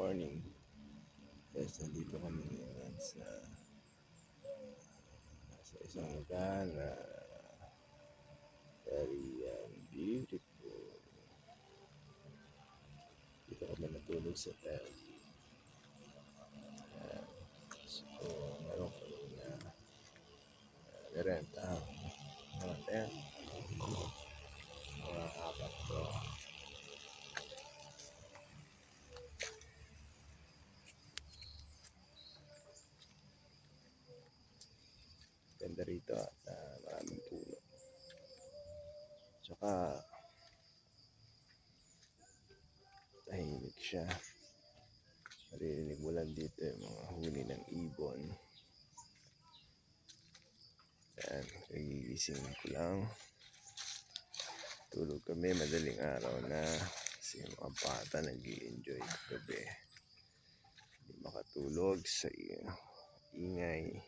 morning. Yes, nandito kami ngayon sa isang lugar na very beautiful. Dito kami natulog sa tent. So, meron kami na nirenta mga tent. Mga apat ko. Ganda rito at maraming puno. Tsaka tahimik siya. Maririnig mo lang dito yung mga huni ng ibon. Yan, nagigising ko lang. Tulog kami madaling araw na kasi yung mga bata nag-i-enjoy kagabi. Hindi makatulog sa ingay.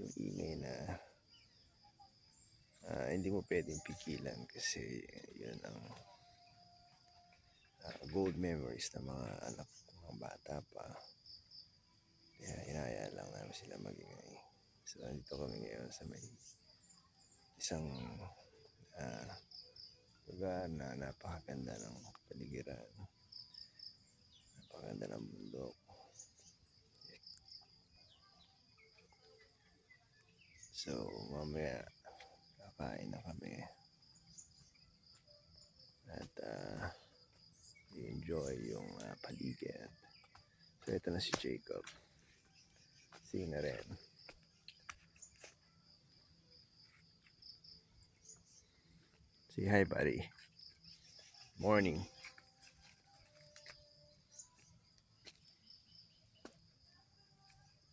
Yung ingay na hindi mo pwedeng pigilan kasi yun ang gold memories ng mga anak mga bata pa. Kaya hinahayaan lang namin sila magingay. So nandito kami ngayon sa may isang lugar na napakaganda ng paligiran, napakaganda ng bundok. So mamaya kakain na kami at i-enjoy yung paligid. So ito na si Jacob, sing na rin. Say hi buddy. Morning.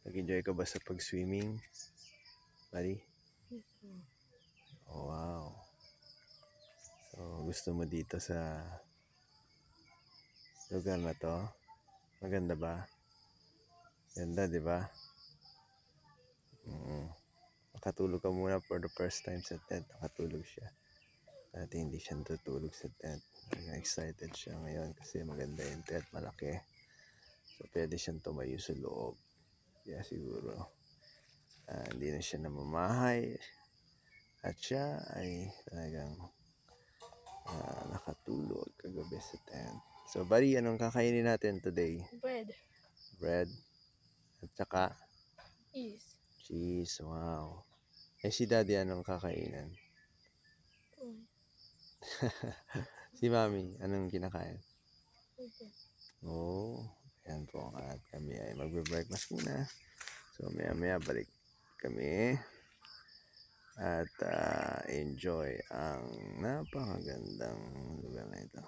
Nag-enjoy ka ba sa pag-swimming, buddy? Yes, sir. Oh, wow. So gusto mo dito sa lugar na to? Maganda ba? Ganda, di ba? Nakatulog ka muna for the first time sa tent. Nakatulog siya. Dati hindi siya natutulog sa tent. Excited siya ngayon kasi maganda yung tent, malaki. So pwede siyang tumayo sa loob. Kaya siguro hindi na siya namamahay. At siya ay talagang nakatulog kagabi sa tent. So buddy, anong kakainin natin today? Bread. Bread. At saka cheese. Wow. Eh si daddy anong kakainan? Si mami, anong kinakain? Oh, yan po. At kami ay magbe-breakfast muna. So maya balik kami. At enjoy ang napakagandang lugar na ito.